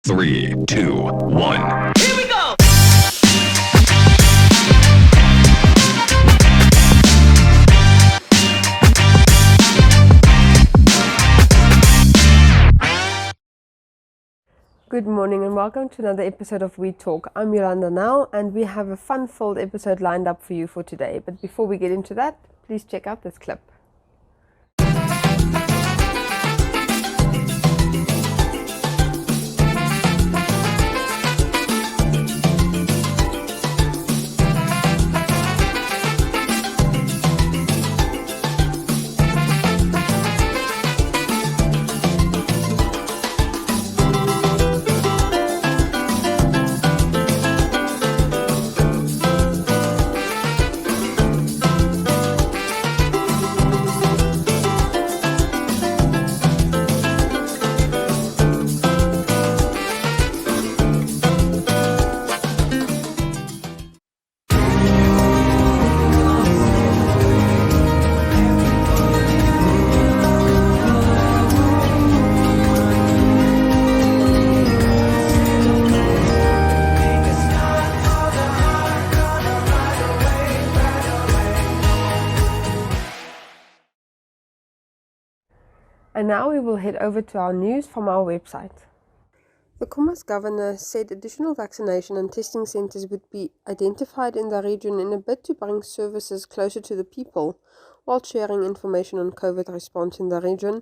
3, 2, 1. Here we go! Good morning and welcome to another episode of We Talk. I'm Yolanda now and we have a fun-filled episode lined up for you for today. But before we get into that, please check out this clip. And now we will head over to our news from our website. The Khomas governor said additional vaccination and testing centers would be identified in the region in a bid to bring services closer to the people, while sharing information on COVID response in the region.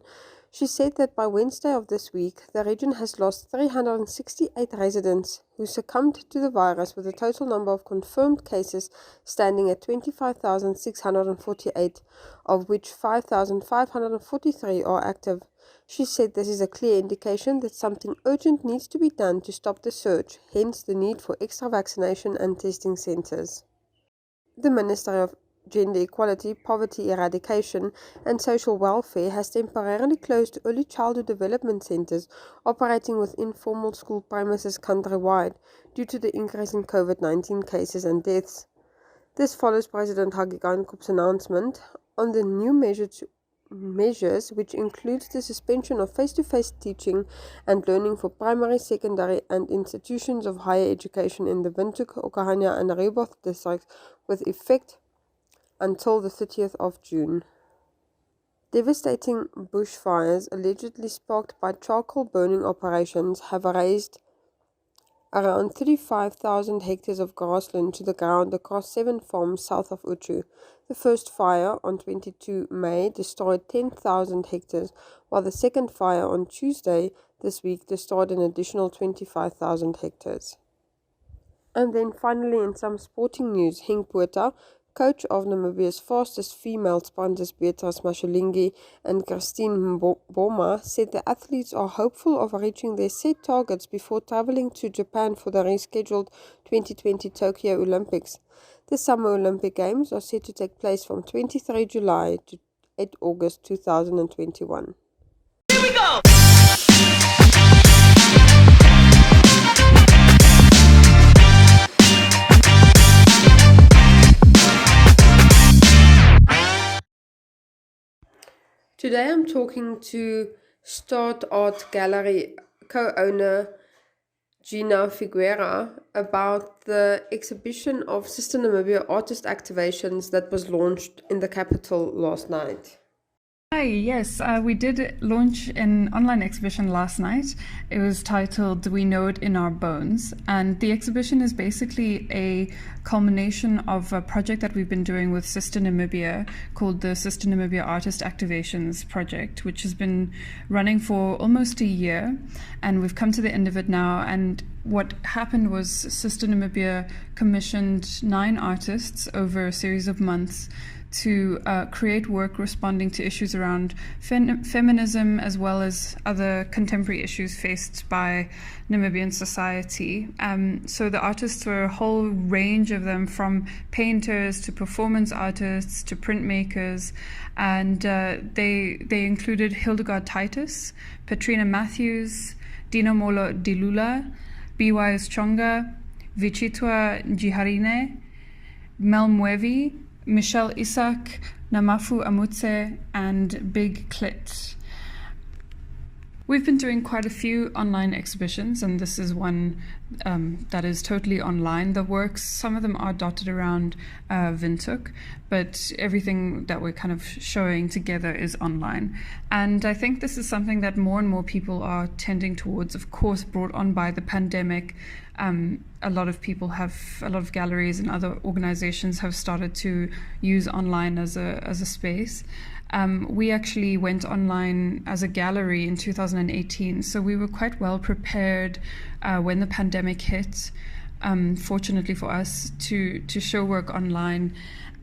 She said that by Wednesday of this week, the region has lost 368 residents who succumbed to the virus, with a total number of confirmed cases standing at 25,648, of which 5,543 are active. She said this is a clear indication that something urgent needs to be done to stop the surge, hence the need for extra vaccination and testing centers. The Ministry of Gender Equality, Poverty Eradication and Social Welfare has temporarily closed early childhood development centers operating within formal school premises countrywide due to the increase in COVID-19 cases and deaths. This follows President Hage Geingoob's announcement on the new measures, which includes the suspension of face-to-face teaching and learning for primary, secondary and institutions of higher education in the Windhoek, Okahania and Rehoboth districts with effect until the 30th of June. Devastating bushfires allegedly sparked by charcoal burning operations have razed around 35,000 hectares of grassland to the ground across 7 farms south of Uchu. The first fire on 22 May destroyed 10,000 hectares, while the second fire on Tuesday this week destroyed an additional 25,000 hectares. And then finally, in some sporting news, Henk Botha, coach of Namibia's fastest female sprinters Beatrice Mashalingi and Christine Mboma, said the athletes are hopeful of reaching their set targets before traveling to Japan for the rescheduled 2020 Tokyo Olympics. The Summer Olympic Games are set to take place from 23 July to 8 August 2021. Here we go! Today I'm talking to Start.Art Gallery co-owner Gina Figueira about the exhibition of Sister Namibia artist activations that was launched in the capital last night. Hi, yes, we did launch an online exhibition last night. It was titled We Know It in Our Bones, and the exhibition is basically a culmination of a project that we've been doing with Sister Namibia called the Sister Namibia Artist Activations Project, which has been running for almost a year, and we've come to the end of it now. And what happened was Sister Namibia commissioned 9 artists over a series of months to create work responding to issues around feminism as well as other contemporary issues faced by Namibian society. So the artists were a whole range of them, from painters to performance artists to printmakers, and they included Hildegard Titus, Patrina Matthews, Dino Molo Dilula, B.Y.S. Chonga, Vichitwa Jiharine, Mel Mwevi, Michelle Isak, Namafu Amutse, and Big Clit. We've been doing quite a few online exhibitions, and this is one that is totally online. The works, some of them are dotted around Windhoek, but everything that we're kind of showing together is online. And I think this is something that more and more people are tending towards, of course, brought on by the pandemic. A lot of galleries and other organizations have started to use online as a space. We actually went online as a gallery in 2018, so we were quite well prepared when the pandemic hit, fortunately for us, to show work online,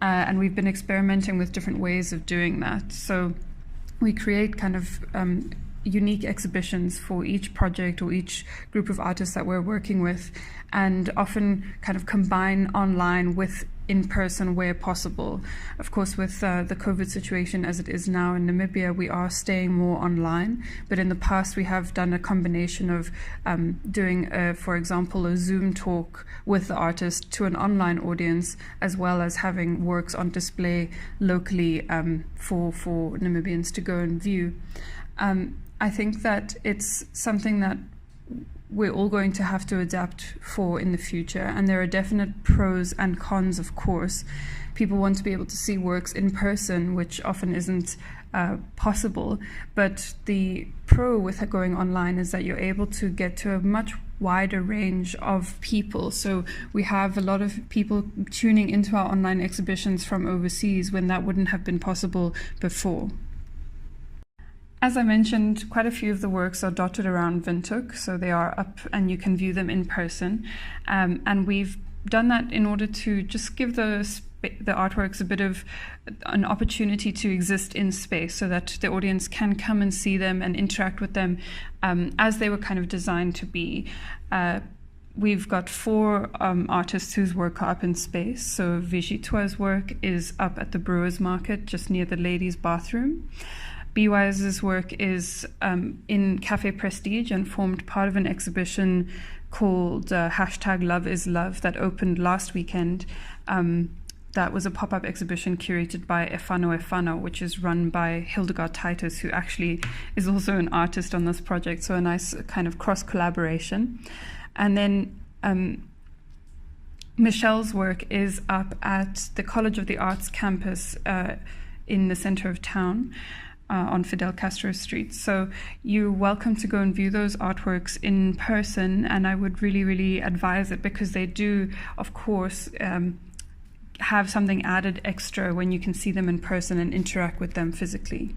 and we've been experimenting with different ways of doing that. So we create kind of unique exhibitions for each project or each group of artists that we're working with, and often kind of combine online with in person where possible. Of course, with the COVID situation as it is now in Namibia, we are staying more online, but in the past we have done a combination of doing, for example, a Zoom talk with the artist to an online audience, as well as having works on display locally for Namibians to go and view. I think that it's something that we're all going to have to adapt for in the future, and there are definite pros and cons, of course. People want to be able to see works in person, which often isn't possible, but the pro with going online is that you're able to get to a much wider range of people. So we have a lot of people tuning into our online exhibitions from overseas when that wouldn't have been possible before. As I mentioned, quite a few of the works are dotted around Windhoek, so they are up and you can view them in person. And we've done that in order to just give the artworks a bit of an opportunity to exist in space, so that the audience can come and see them and interact with them as they were kind of designed to be. We've got 4 artists whose work are up in space. So Vigito's work is up at the Brewers Market, just near the ladies' bathroom. B-Wise's work is in Cafe Prestige and formed part of an exhibition called #LoveIsLove that opened last weekend. That was a pop-up exhibition curated by Efano, which is run by Hildegard Titus, who actually is also an artist on this project, so a nice kind of cross-collaboration. And then Michelle's work is up at the College of the Arts campus in the center of town. On Fidel Castro Street. So you're welcome to go and view those artworks in person, and I would really, really advise it, because they do, of course, have something added extra when you can see them in person and interact with them physically.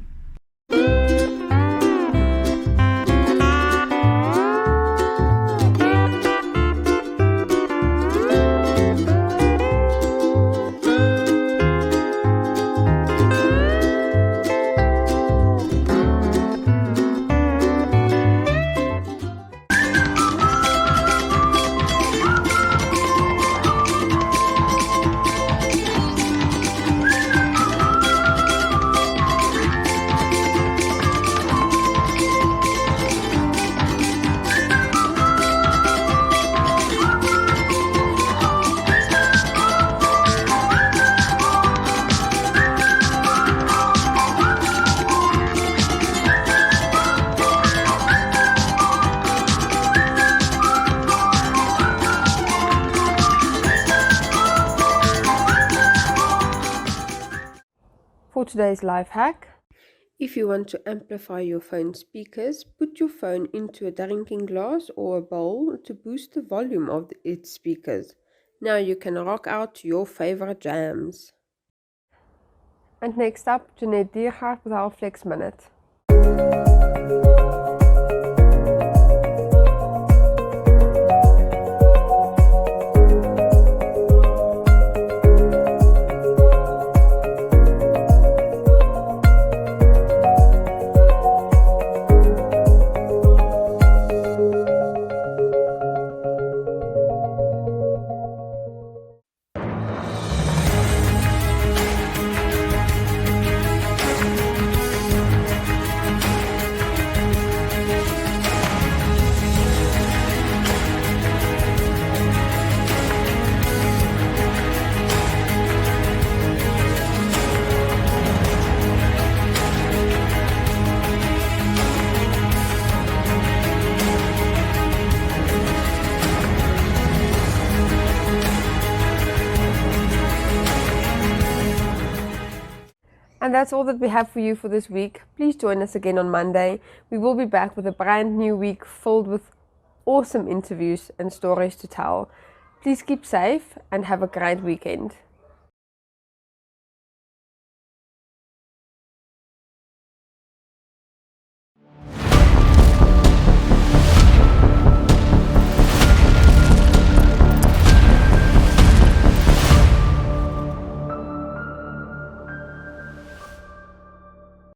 For today's life hack, if you want to amplify your phone speakers, put your phone into a drinking glass or a bowl to boost the volume of its speakers. Now you can rock out to your favorite jams. And next up, Jeanette Diergaard with our Flex Minute. And that's all that we have for you for this week. Please join us again on Monday. We will be back with a brand new week filled with awesome interviews and stories to tell. Please keep safe and have a great weekend.